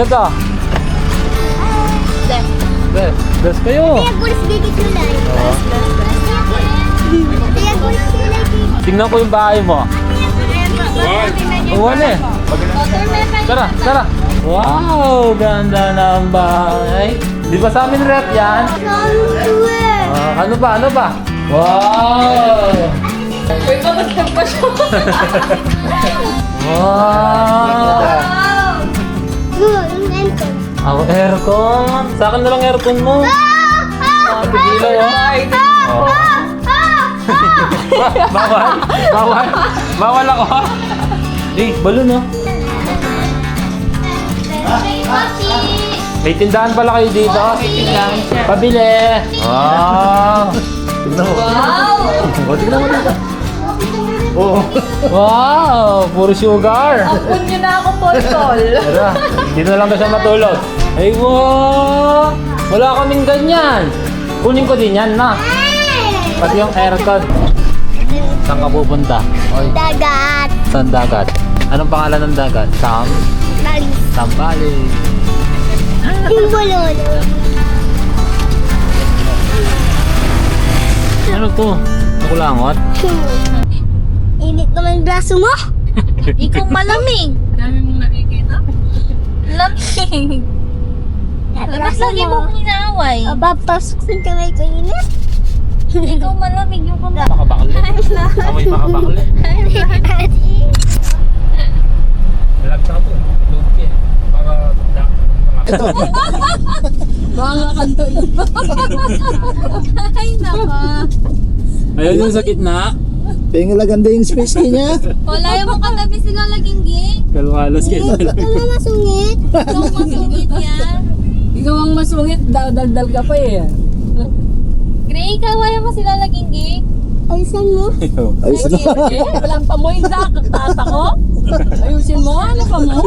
Sino to? Bes kayo. Tingnan ko yung bahay mo. Uwan eh. Tara, tara. Wow, ganda ng bahay. Di ba sa amin rep yan? Ano ba? Ano ba? Wow! Uy, bakit pa siya? Wow! Ang aircon. Sa akin na lang aircon mo. Pigilaw oh. Bawal. Bawal. Bawal ako. Balon oh. May tindahan pala kayo dito. Pabili. Wow. Tignan mo. Wow! Tignan mo dito. Oh. Wow, puro sugar. Apun niyo na ako, Paul. Tara, dito na lang ba siya matulog? Ay, wow! Wala kaming ganyan. Kunin ko din yan, na. Pati yung aircon. Saan ka pupunta? Oy. Dagat. Saan dagat? Anong pangalan ng dagat? Bali. Sambales. Timbololo. Ano to? Nakulangot? Init naman braso mo. Ikaw malamig. Dami mong nakikita. Lamig. Ba't lagi mo inaaway? Aba, pasok sa kamay ko init. Ikaw malamig yung kamay. Makabakli. Amoy makabakli. Malagsa to. Lugi. Para Ito. Mga kanto yun. Ay, naka. ayun yung sa gitna. Pingalagan din yung space niya. Wala yung mga katabi sila laging gay. Kalwalas kayo. Ano masungit? Ikaw masungit yan. Ikaw ang masungit, dal-dal ka pa eh. Gray, kawaya mo sila laging gay. Ayusan mo. Ayos na. Walang pamoy na, tata ko. Ayusin mo, ano pa mo?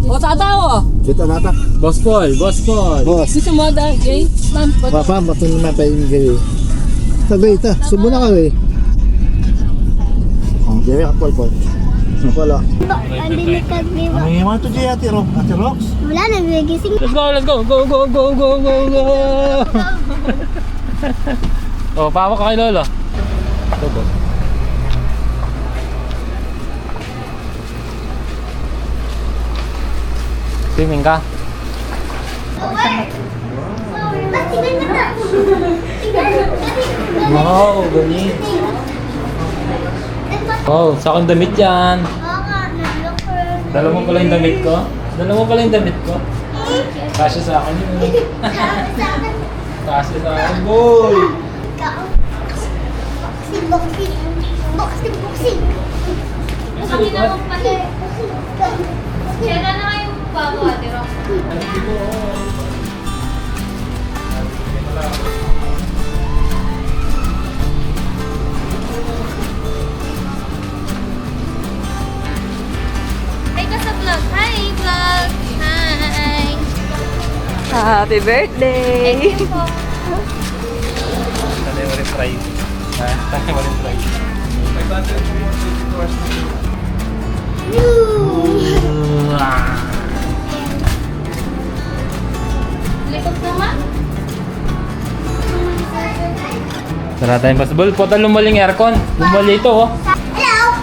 O tata ko. Dito nata. Boss Paul, Boss Paul. Boss. Gusto mo dahil gay? Papa, matulong na pa yung gawin. Tabi, ita. Subo na kami. Oh, gawin ka, Paul. Wala. Andi ka, di ba? Ano yung mga ito dyan, Ate Rox? Wala na, nagising. Let's go, let's go, go, go, go, go, go, go. Oh, pawak ka kay Lolo. Go, go. Swimming ka? Wow, ganit. Wow, sa akin damit yan. Dala mo pala yung damit ko? Dala mo pala yung damit ko? Kasya sa akin yun. Kasya sa akin, boy! Boxing. Kanina mo pati. Kaya na kayo bago, Ate Rox. Hi ka sa vlog. Hi, vlog. Hi. Happy birthday! Thank you po. Sana yung walang fry. Ha? Sana yung walang fry. Likod naman. Tara tayong basbol. Pota lumaling aircon. Lumali ito oh. Hello.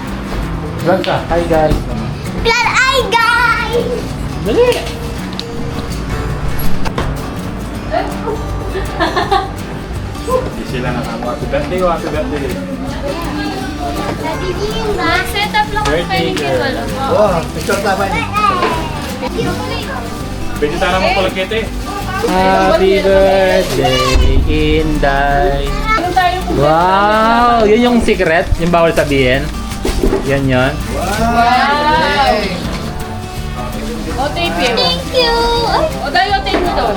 Vlog ka. Hi guys. Glad eye, guys. Dali! Hindi sila nakako. Happy birthday o happy birthday. Set up lang ako kayo ni Kiwal. Oh, picture tayo. Pwede sana mo pala kete. Happy birthday, Inday. Wow! Yun yung secret? Yung bawal sabihin? Yan yun? O tape yun. Thank you! Ay, O dahil o tape mo doon.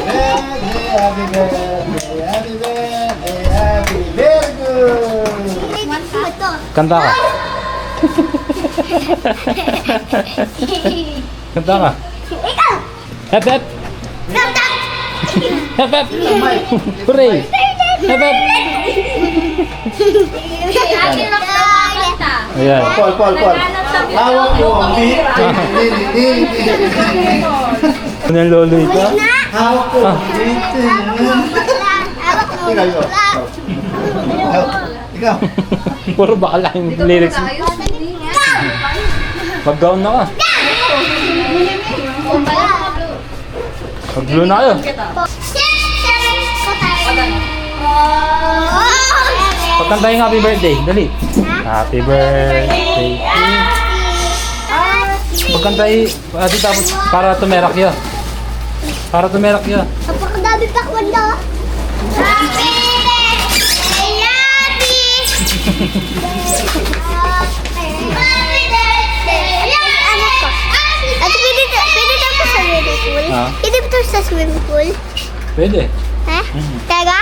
Happy birthday, happy birthday, happy very good. Kanta ka. Kanta ka. Ikaw. Hep hep! Hep hep! Hooray! Hep hep! Ate Rox daw kakanta. Ayan. Paul. Naghanap Hawak mo ang beat. Anong loloy ka? Hawak ko ang beat. Ikaw. Puro bakala yung lyrics mo. Pag-gown na ka. Pag-blue na kayo. Pagkantahin happy birthday. Dali. Happy birthday. Pagkantahin. Ati tapos para tumerak yun. Para tumerak yun. Napakadami pa kwanda. Happy birthday, Happy! Happy birthday! Ano ka? At pwede tayo sa swimming pool? Ah. Pwede ba tayo sa swimming pool? Pwede. Ha? Teka?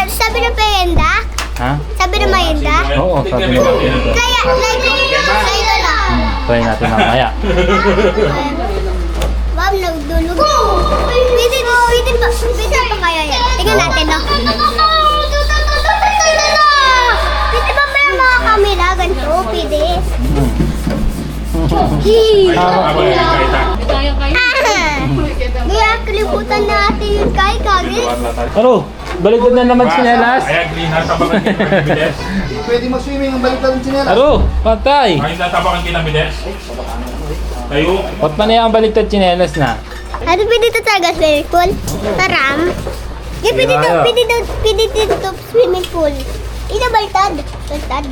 Sabi ng merienda? Ha? Sabi ng merienda? Oo, sabi nila. Kaya, sa'yo na. Try natin mamaya. Ma'am, nagdulog. Pwede ba kaya yan? Tingnan natin, no? Pwede ba may mga camera ganito? Pwede. Kaya kalibutan natin yung kagis. Ano? Baliktad na naman sinelas. Ayan, clean na tabakan kita ng bides. Pwede mag-swimming ang baliktad ng sinela. Ano? Patay. Ay, natabakan kita ng bides. Tayo. Ba't pa na yung baliktad sinelas na? Ano pwede ito talaga swimming pool? Taram? Yung pwede dito swimming pool. Ito balitad. Balitad.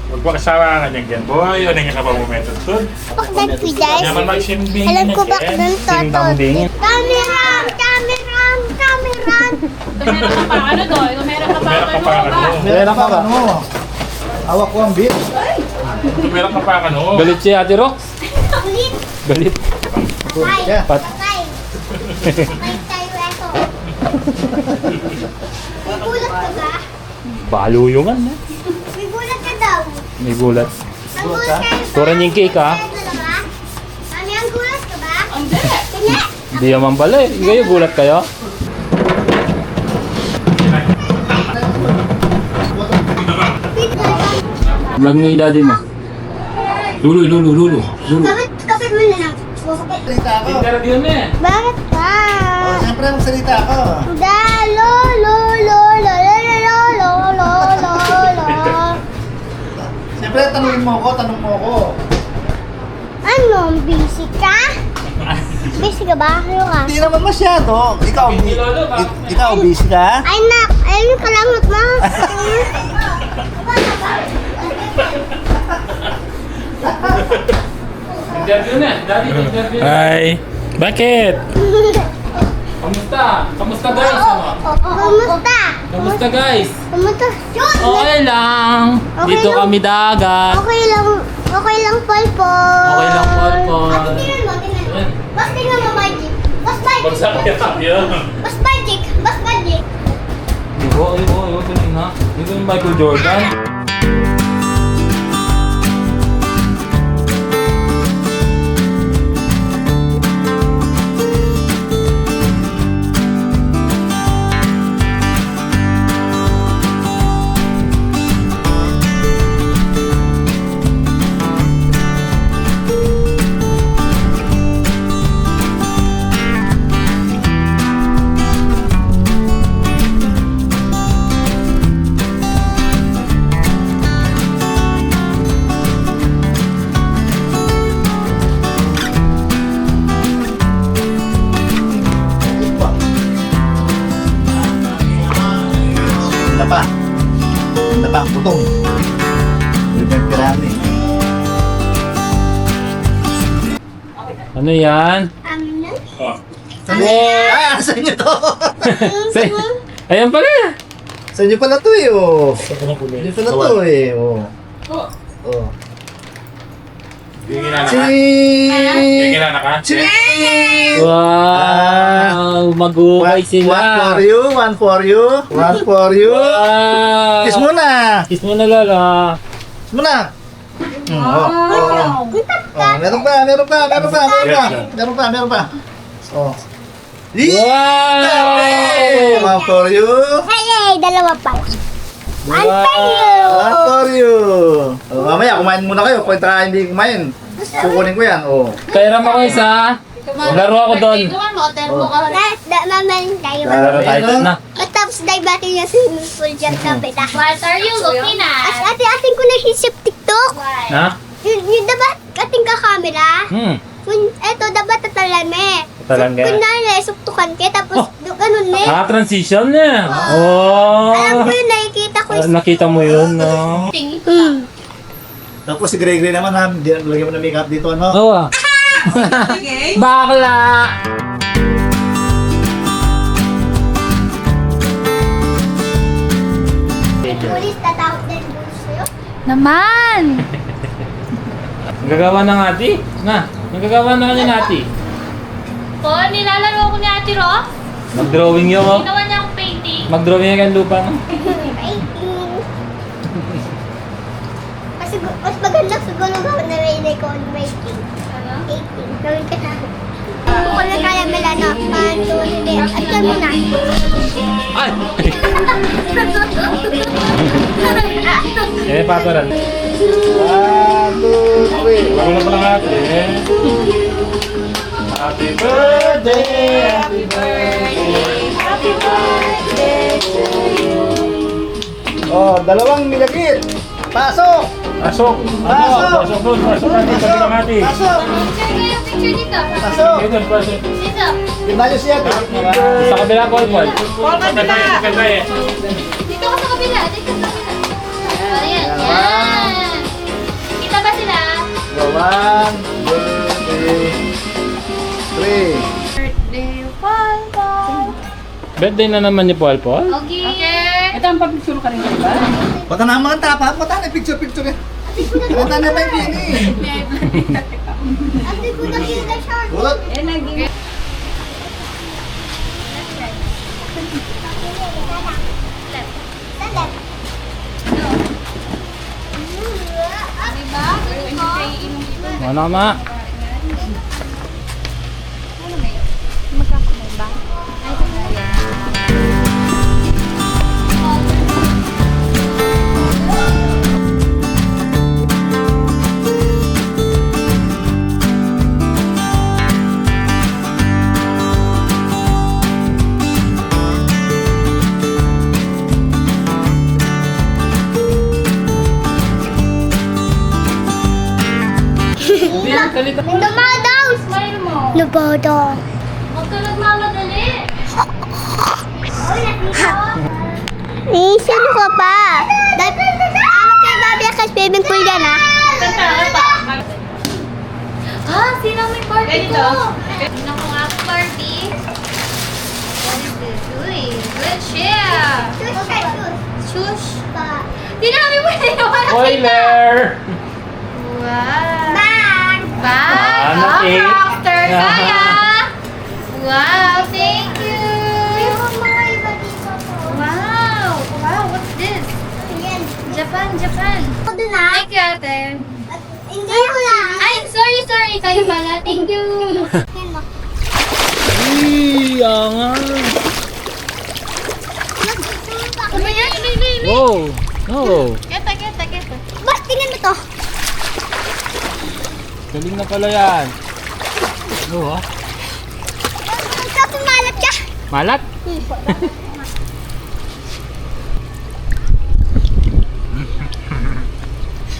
Huwag pa kasama ka niyan dyan, boy. Ano nga ka pa momento? Sud? Bakit guys? Yaman mag-simbing. Alam ko ba ng toto? Sindambing. Camera! Tumera ka pa, ano to? Tumera ka pa, Tumera ka pa, ano? Meron ka ba? Ano? Hawak ko ang beat. Tumera ka pa, ano? Galit si Ate Rox? Ulit! Galit. Yeah. Pat. Patay! Patay tayo eto. May gulat ka ba? Baluyungan na. May gulat ka daw. May gulat. Ang gulat ka ba? Turan yung cake ha. Mami, ang gulat ka ba? Hindi. Kanya! Hindi naman pala eh. Kayo gulat kayo? Vlog mo yung daddy mo. Lulu. Kapit mo na lang. Salita ako. Interview mo eh. Bakit ka? Oh, siyempre magsalita ako. Lo. Siyempre tanong mo ako. Ano? Busy ka? Busy ka ba? Ano ka? Hindi naman masyado. Ikaw busy ka? Ay nak! Ayun yung kalangot mo. Interview na. Daddy, interview na. Hi. Bakit? Kamusta? Kamusta guys? Kumusta? Kamusta guys? Kumusta? Okay lang. Okay Dito lang. kami dagat. Okay lang, Polpol. Okay lang, Polpol. Ate, tingnan mo. Mas tingnan mo, Magic. Mas Magic. Mas Magic. Ibo. Tuloy na. Dito yung Michael Jordan. Ganda pa ang putong. Pirami. Ano yan? Oh. Ah, sa inyo to. Ayan pala. Sa inyo pala to eh, oh. Sa inyo pala to eh, oh. Oh. Yung ginana Si... ka? Yung ginana ka? Si... Wow! Mag-uukay sila. One for you. Wow! Kiss muna. Kiss mo na Lola. Kiss muna. Oh. Meron pa. Oh. Wow! One for you. Hey, dalawa pa. Antonio! Oh, mamaya, kumain muna kayo. Pagka hindi kumain, kukunin ko yan. Oh. Kairam ako isa. Laro ako doon. Mamaling tayo. Laro tayo na. At tapos divati yung swimming pool dyan sa pita. What are you looking As at? ate-ating ko nahisip TikTok. Ha? Yung dapat ating kakamera. Eto, dapat tatalame. Tatalame. Kunwari, suktukan ka, tapos ganun eh. Ah, transition na. Oh. Alam ko yun, nakikita ko yung... Nakita mo yun, no? Tapos si Gregory naman ha, lagyan mo na makeup dito, ano? Oo ah. Bakla! Pulis, tatawag din pulis sa'yo. Naman! Ang gagawa ng ati? Na, ang gagawa na kanya nati. Oh, nilalaro ko ni Ate Ro. Mag-drawing yun, oh. Ginawa niya akong painting. Mag-drawing yan ang lupa, no? Mas maganda siguro gawin na rin ko on rating. Ano? 18. Gawin ka na. Kung na kaya Melano, hindi. At yan muna. Ay! Eh, pataran. 1, 2, 3. Wala na pala ate, eh. Happy birthday! Happy Oh, dalawang nilagit. Pasok! Pasok! Ano? Pasok doon, pasok natin sa bilang ate. Pasok! Share kayo yung picture dito. Pasok! Sige doon, pasok. Dito. Ginalyo siya. Sa kabila ko, Paul. Dito ka sa kabila. Dito sa kabila. Oh, ayan. Yan. Kita ba sila? 1, 2, 3. Birthday na naman ni Paul, Paul. Okay. Ito ang pag-picture ka rin, di ba? Bata na mga tapa, bata na picture eh. Bata na pa yung pin eh. Ate ko na kita short. Bulot. Eh, naging... Diba? Ano, ma? Dumadaw! Smile mo. Nabadaw. Huwag ka nagmamadali. Eh, sino ka pa? Awak kay Babi ka swimming pool yan, ha? Ah, sino may party ko? Sino ko nga party? What is this? Uy, good share. Shush. Di namin mo niliwan. Spoiler! Wow. Bang! Bye! Ano, Oh, eh? after kaya! Wow, thank you! Wow! Wow, what's this? Japan, Japan. Doon na. Thank you, ate. Hindi ko na. Ay, sorry. Kayo pala. Thank you. Uy, angan! Ano yan? Wow! Oh! Keta. Bas, tingnan mo to. Galing na pala yan. Oo, ah. Tapos malat ka. Malat?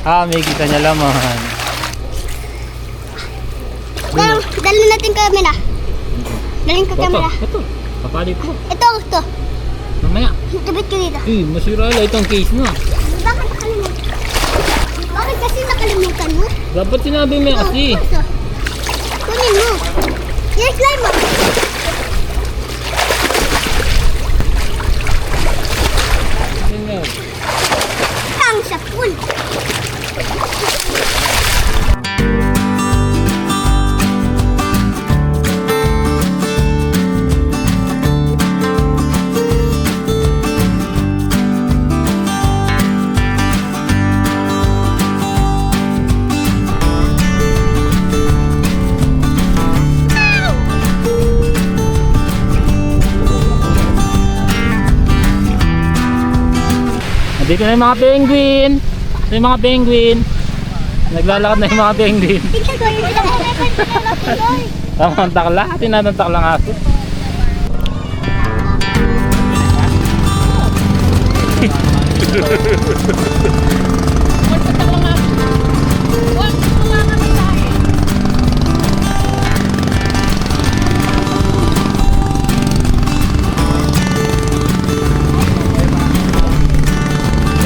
May kita niya laman. Dalhin natin camera. Dalhin ko camera. Ito. Papalit ko. Ito. Mamaya. Tabit ko dito. Masira lang itong case na. Bakit nakalimutan? Bakit kasi nakalimutan mo? Dapat sinabi mo kasi. Kunin mo. Yung slime mo. Ganyan. Ang sa pool. Dito na yung mga penguin. Ito yung mga penguin. Naglalakad na yung mga penguin. Tingnan ko yung pinaka-tuloy. Tama ang takla. Tinatantak lang aso.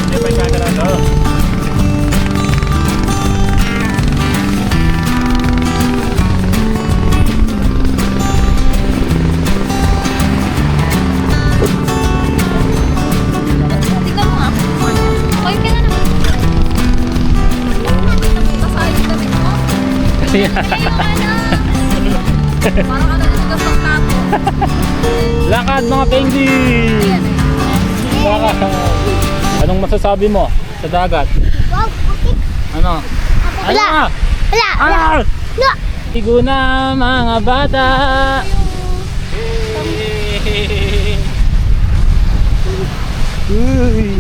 Hindi pa yung camera, no? Tingnan mo nga. Okay ka na naman. Kasali kami mo. Parang ano dito sa tapo. Lakad mga penguin! Lakad! Anong masasabi mo sa dagat? Wow, okay. Ano? Wala. Ano? Wala. Ano? No. Ligo na mga bata! Uy!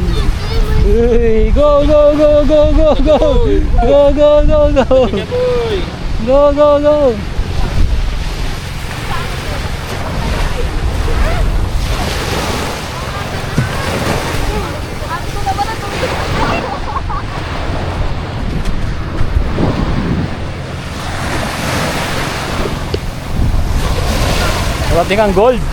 Uy! Go, go, go, go, go, go! Go, go, go, go! Go, go, go! Parating ang gold!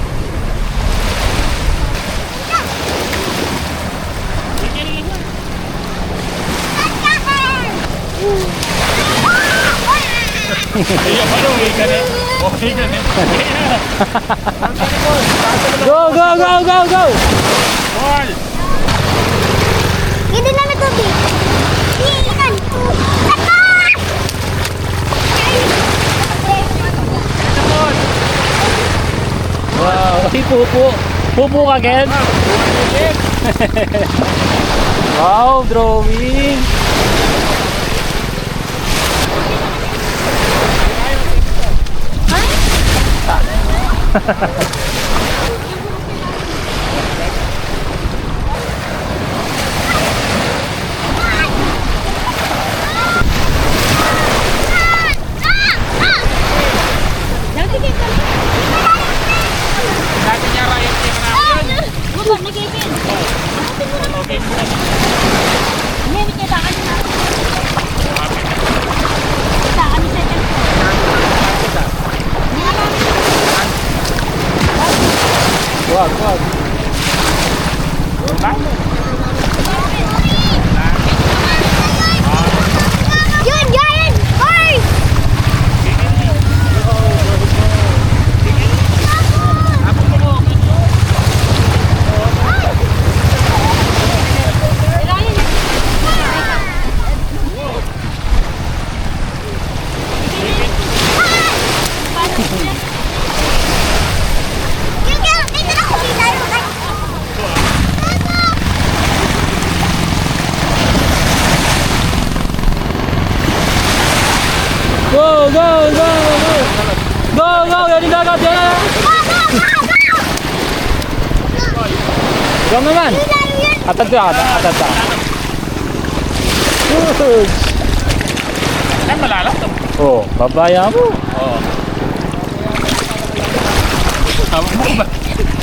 Ayun, ano, okay ka na. Okay ka na. Go, go, go, go, go! Ball! Hindi na natubig. Iikan. Wow! Ay, pupo! Pupo ka, Ken? Wow! Drawing! Dati niya Ryan, hindi ka namin yun. Bubog na kikin. Okay mo. Hindi, hindi kailangan na. Kailangan ni second floor. Wag, wag! Yun, yun! Boys! Yun, yun! Dito na kung kita yung Go, go, go, go! Go, go! Yan yung dagat! Yan na! Ikaw naman! Atad ka, atad ka. Good! Ay, malalas to. Oh, babaya mo. Oo. Tama mo ba?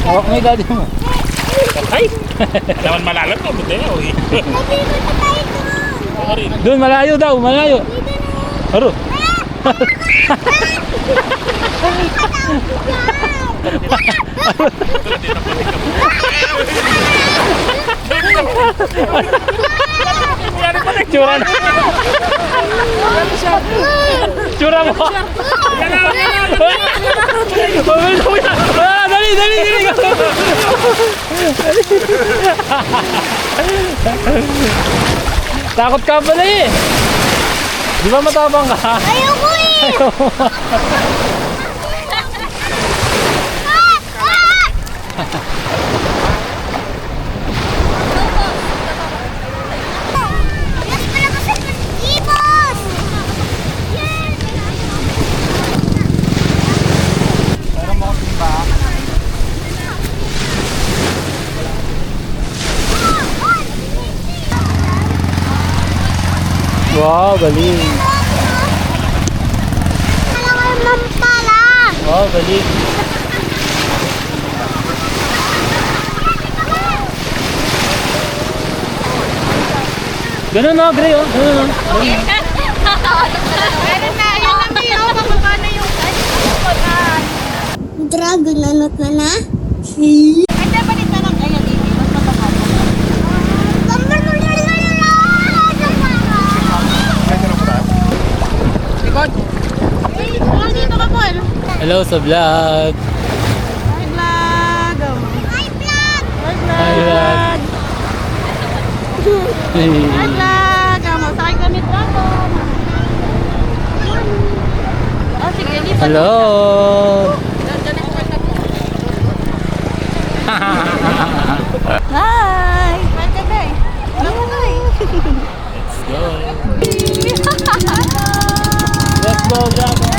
Hawak mo yung daddy mo. Ay! Naman malalas to. Buti na, uy. Ako rin. Doon, malayo daw, malayo. Haro. Tsura na. Tsura mo. Ah, dali, dali, dali. Takot ka pala eh. Di ba matapang ka? Ayoko eh! Yes, pala kasi ibos! Yes! Meron mo akong timba. Wow, galing. Alam ko yung mampala. Wow, galing. Ganun no, Gray oh. Ganun no. Dragon, ano ka na? Hello sa vlog. Hi vlog. Hello. Hi! Let's go, Dragon.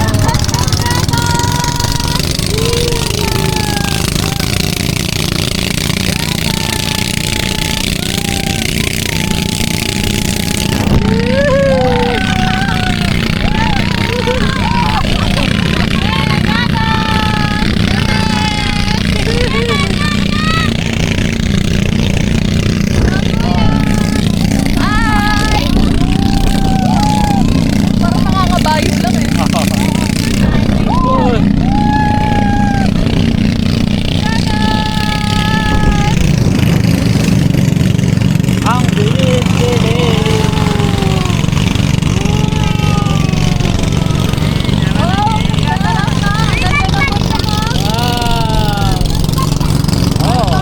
Parang nakakabayos lang eh. Ang bilis. Oh.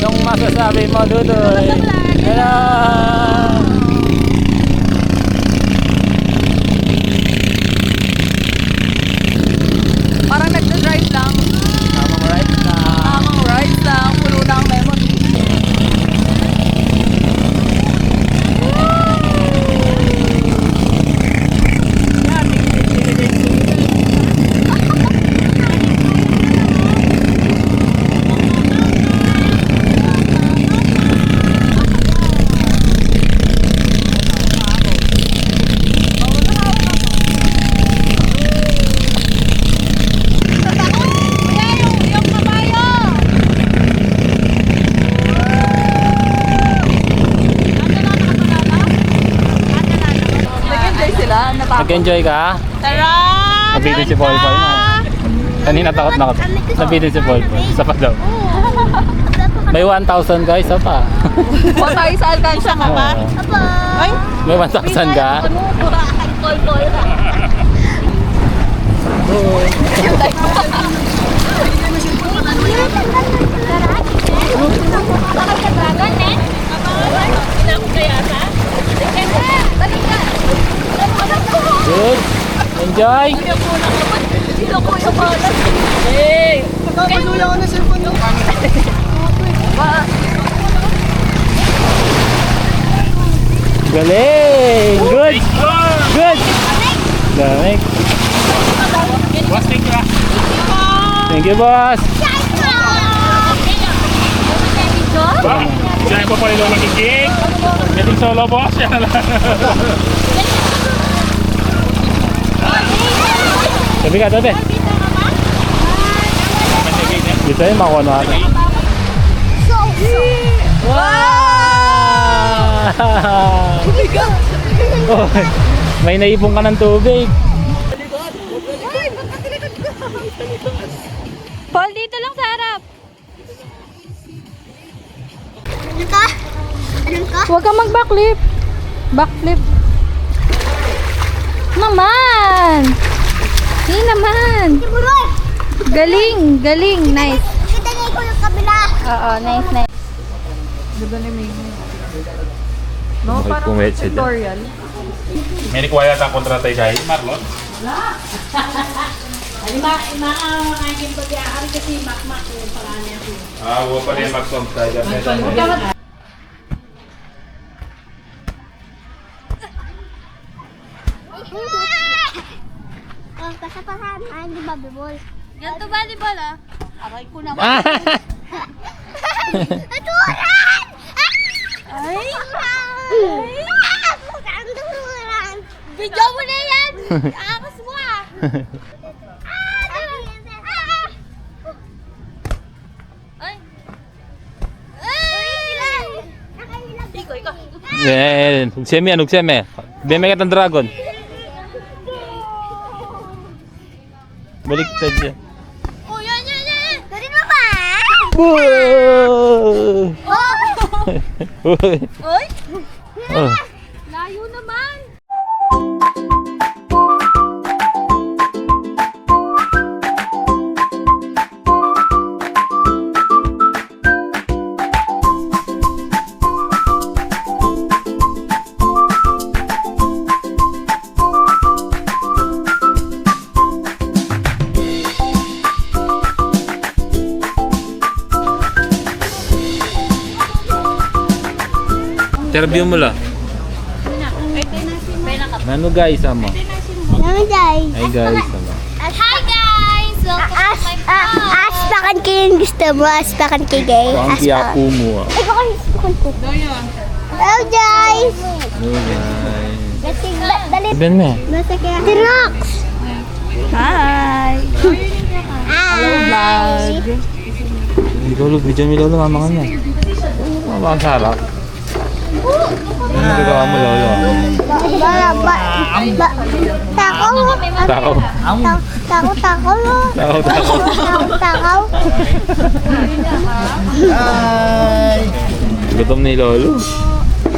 Anong masasabi mo, Dudoy? Hello! Parang nagda-drive lang. Tamang right na. Tamang rides lang. Puno na ang memory. Nag-enjoy sila. Natakot. Nag-enjoy ka? Tara! Nabitin si Paul Paul na. Kanina takot na ako. Nabitin si Paul Paul. Isa pa daw. May 1,000 guys, isa pa. Huwag tayo sa alkansya ka ba? Oo. Ay! May 1,000 ka? Good. Enjoy. Sino ko yung balas? Hey! Pagkakasuya ko na cellphone mo. Galing. Good. Good. Lamig. Boss, thank you ah. Thank you, boss. Ba? Diyan po pala yung magiging. Getting solo boss. Yan na lang. Sabi ka, tabi. Dito yun, makuha na natin. Wow! Oh my God! May naipon ka ng tubig. Paul, dito lang sa harap. Ano ka? Ano ka? Huwag kang mag-backflip. Backflip. Naman! Hindi naman. Siguro! Galing, galing. Nice. Kitagay ko yung kabila. Oo, nice, nice. No, Bakit parang pumayat siya dyan? tutorial. May nakuha yata ang kontrata kay Marlon. Huwag pa rin mag-song tayo. Oh, kasapahan. Ay, di ba, bibol? Ganito volleyball ah. Aray ko naman. Aturan! Ay! Aturan! Video mo na yan! Akas mo ah! Ay! Ikaw, ikaw. Yan. Hugseme yan, hugseme. Beme ka ng dragon. Baliktad siya. Oh, yan, yan, yan! Galing mo ba? Whoa! Oh! Uy. Oy! Oh. Layo naman! Interview mo lang. Ano guys, amo? Ano, guys? Ay guys, amo. Hi guys! Welcome to my vlog! Aspakan kayo yung gusto mo. Aspakan kayo, guys. Ang kiyapo mo. Ay, baka aspakan ko. Hello, guys! Hello guys. Dali. Ben me. Basta kaya. T-Rox! Hi! Hello, Vlog! Hindi ko ulit, video mi lolo, mama nga niya. Mama ang sarap. Ano nagagawa mo lolo? Takaw. Takaw. Takaw. Takaw. Gutom ni lolo.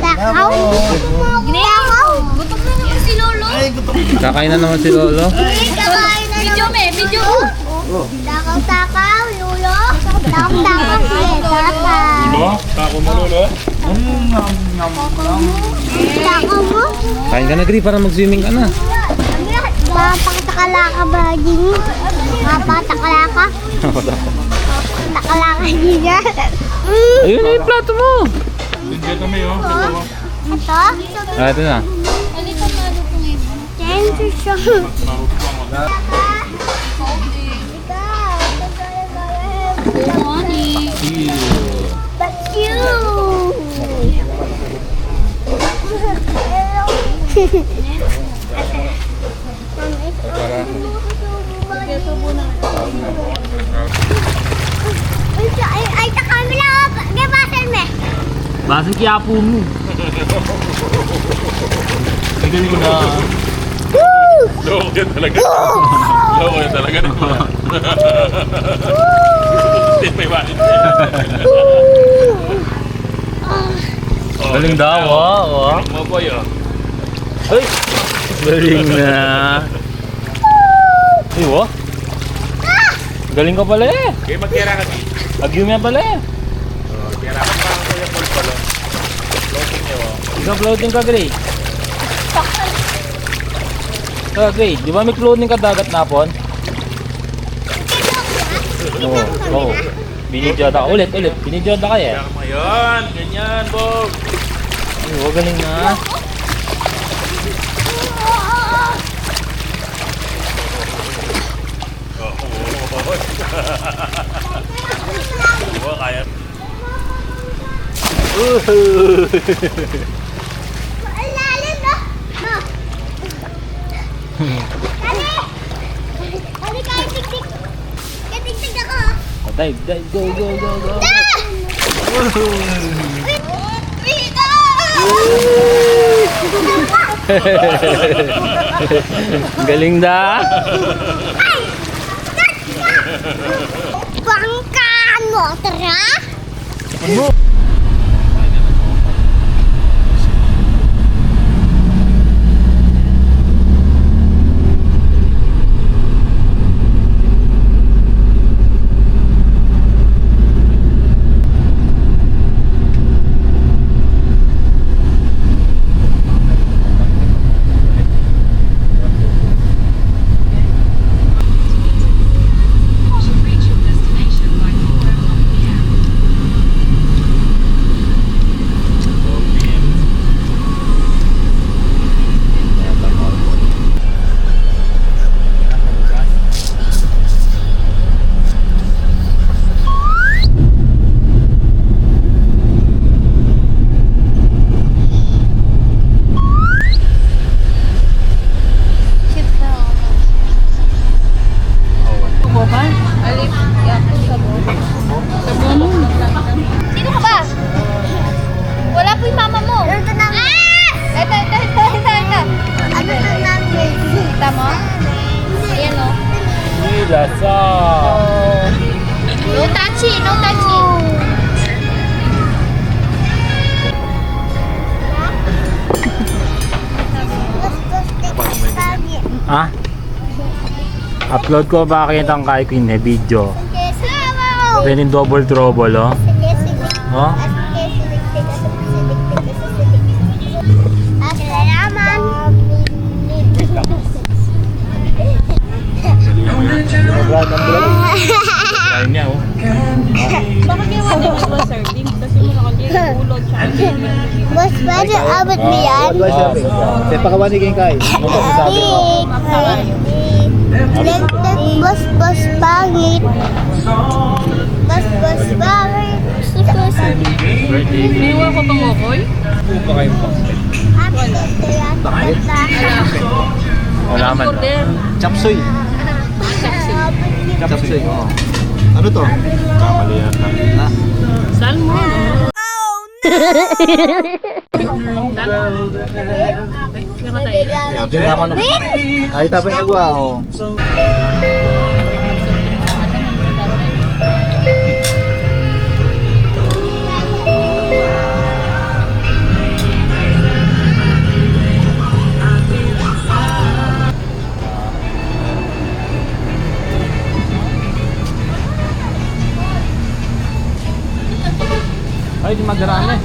Takaw. Gutom na naman si Lolo! Kakain na naman si lolo. Video me! Video! Takaw, lulo. Takaw, takaw. Lolo? Tako mo, Lolo? Takaw mo. Kain ka na, Gri, para mag-swimming ka na. Mapatakala ka ba, Jimmy? Mapatakala ka? Takala ka, Jimmy. Ayun na yung plato mo. Hindi kami, oh. Ito? Ah, ito na. Halika na ano kung ito. Thank you so much. Morning! But you. Ay, takami lang. Gabasan mo. Basang kiyapo mo. Hindi mo na. Loko yan talaga. Loko yan talaga. Hindi pa iwanin. Galing daw, oh. Mo boy, oh. Ay! Galing na. Ay, oh. Galing ka pala eh. Kaya magkira ka dito. Agyum yan pala eh. Kaya ka pa ako yung polo. Floating niyo, oh. Ikaw floating ka, Gray. So, Gray, di ba may floating ka dagat napon? Oo, oo. Binidyoda ka. Ulit. Binidyoda ka eh. Kaya mo yun. Ganyan, Bog. Ay, oh, galing na. Oo, kaya. Ang lalim, no? No. Dali! Dali kayo, tik-tik. Kaya tik-tik ako. Dive. Go. Wait! Wait! Galing da. Bangkaan mo, tara! Sino ka ba? Wala po yung mama mo. Ano to namin? Ito. Ano to namin? Kita mo? Ayan o. Lasa. No touchy. Ah? Upload ko ba kita ang kay Queen video? Then in double trouble, oh. Oh? Kain niya, oh. Bakit ginawa niyo ba sardine? Kasi mo nakalagay ulod siya. Boss, pwede abot mo yan? Kaya pakawan ni King Kai. Ano ba sabi mo? Boss, pangit. Boss, pangit. Iniwan ko bang okoy? Wala man. Order. Chapsuy. Chapsuy. Oo. Ano to? Kamali yata. Ha? Salmon. Diyan naman. Ay, tapos nagwa, oh. Ay, di magarami.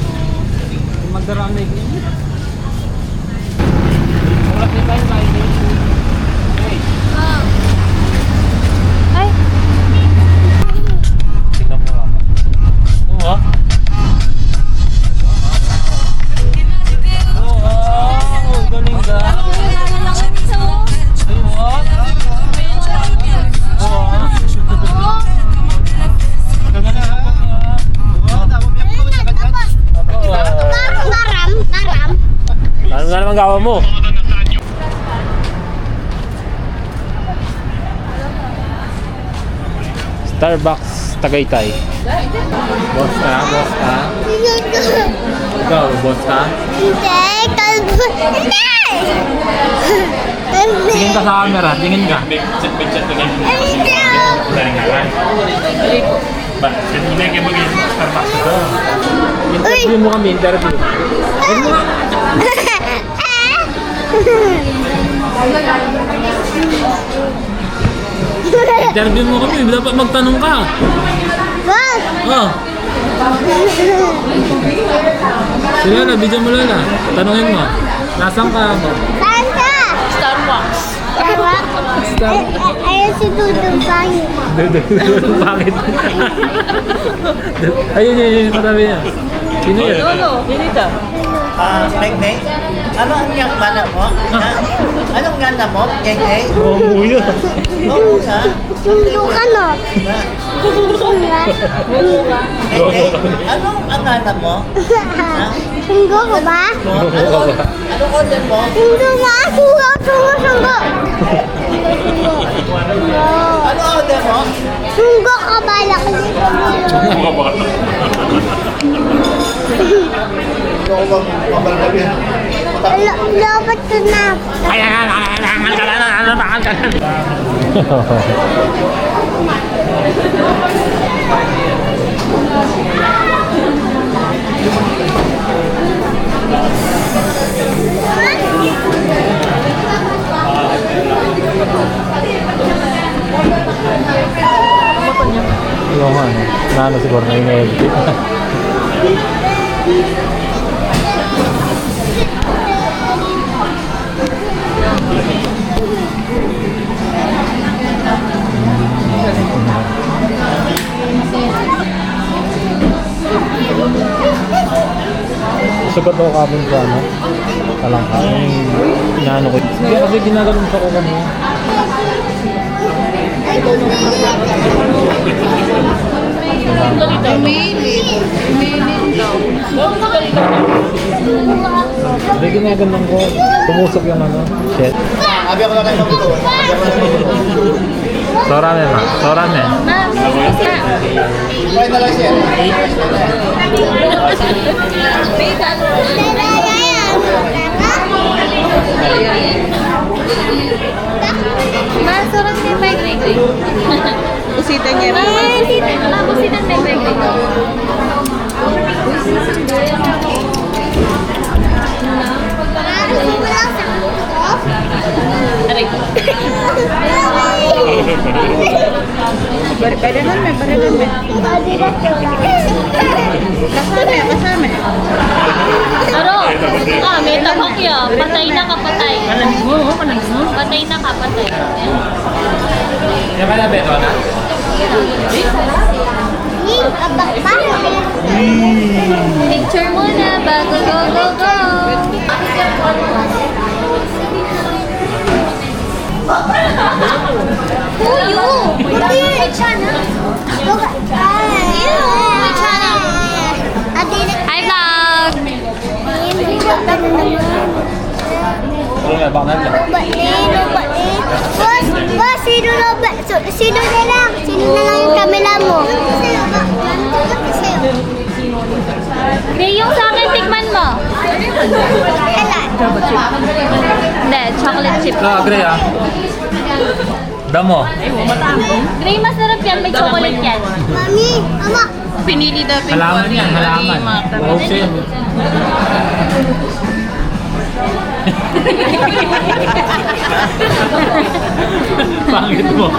Di magarami. Wala din tayo kain. Ay. Tingnan mo ah. Oo ah. Wow, galing ka. Ay, what? Oo ah. Taram. Ano na naman gawa mo? Starbucks Tagaytay. Boss ka? Ikaw, boss ka? Tingin ka sa camera, tingin ka. Chat na ganyan. Ba, hindi kayo mag-Starbucks ito. Interview mo kami, interview. Interview mo kami, dapat magtanong ka. Boss! Oh. Si Lola, bigyan mo Lola. Tanungin mo. Nasaan ka mo? Saan ka? Starbucks. Ayun si Dudong pangit. Bakit? Ayun, katabi niya. Sino yun? Lolo, pinita. Neng, ano ang yang mana mo? Ha? Anong nga na mo? Kenge? Oo, muyo. Oo ka? Sundo ka no? Kenge? Anong ang nga mo? Ha? Sundo ka ba? Anong order mo? Sundo nga! Sundo! Ano order mo? Sundo ka ba? Laki dito mo. Mga bata. Ano ko bang mabalagabi? Dapat to na. Yung ano, naano siguro na in-edit. Sagot ako kapon sa ano? Talangka. Inaano ko. Hindi kasi ginaganon sa ko kanina. Hindi ginaganon ko. Tumusok yung ano. Shit. Abi ako lang ng buto. Sorame ma. Sorame. Try na lang siya. Masarap din may greg. Usitan niya rin. Busitan may greg. Barilan me. Kasama. Aro, may tabak ya. Patay na kapatay. Patay na kapatay. Yan ba na beto na? Picture muna bago go. Who you? May channel? May channel. Hi vlog! Ano nga, baka nandiyan? Boss, sino na lang? Sino na lang yung camera mo? Gray, yung sa akin, tikman mo. Hindi, chocolate chip. Gray ah. Damo. Gray, masarap yan. May chocolate yan. Mami, ama. Pinili daw Halaman yan, halaman. Wow, sa'yo. Pangit mo.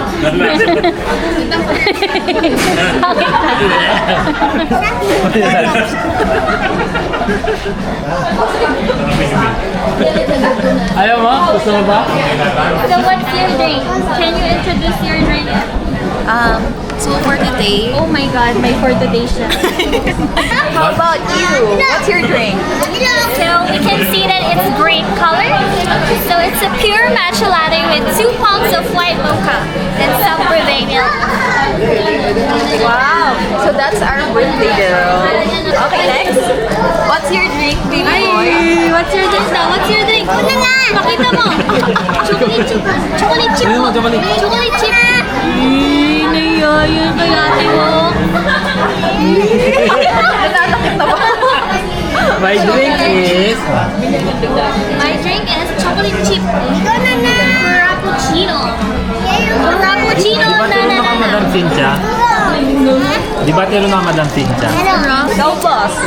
Ayaw mo? Gusto mo ba? So what's your drink? Can you introduce your drink? So for today, Oh my god, my for today siya. how about you? What's your drink? So we can see that it's grape color. So it's a pure matcha latte with 2 pumps of white mocha and some brevet milk. Wow! So that's our birthday girl. Okay, next. What's your drink, baby boy? What's your drink now? What's your drink? Una nga! Pakita mo! Chocolate chip. Chocolate chip Ano mo. mo, chocolate? Chocolate chip. Naiyayan kay ate mo. Natatakit na ba? My drink is... My drink is chocolate chip. Frappuccino. Frappuccino. Di ba tiro na ka Madam Cynthia? Di ba tiro na Madam Cynthia? Go, boss.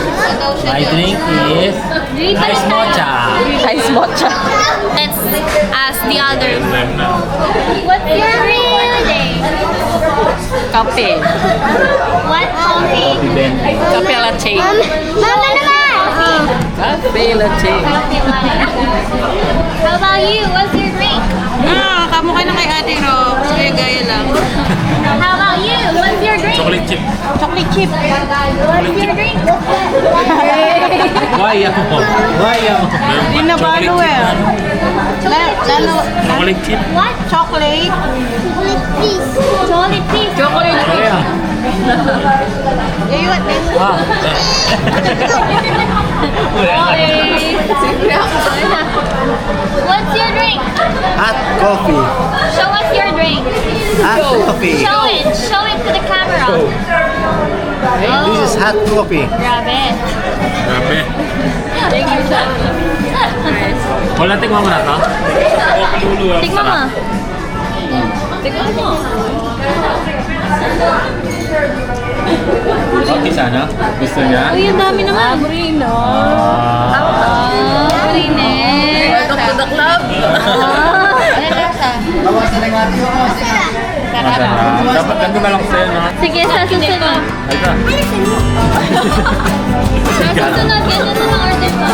My drink is... Ice mocha. Ice matcha. Let's ask the others. What's your real name? Kape. What coffee? Ben. Kape latte. Mama naman! Kape latte. How about you? What's your drink? Kamukha na kay Ate Ro. Gaya lang. How about you? What's your drink? Chocolate chip. Chocolate chip. What's your drink? Why mo? Why mo? Hindi na balo eh. Chocolate chip. What? Chocolate. Please. Chocolate chip. Chocolate chip. Kaya. You want this? Ah. What's your drink? Hot coffee. Show us your drink. Hot coffee. Show it. Show it to the camera. This is hot coffee. Grab it. Grabe. Thank you, Wala, tikman mo na to. Tikman mo. Tikman mo. Okay sana? Gusto niya? Uy, ang dami naman. Abrino. Riner. Welcome to the club. Ano lasa? Bawasan na nga ito. Masarap. Dapat ganito na lang sa'yo, no? Sige, sa susunod. Ay ka. Sa susunod, ganyan na lang order ko.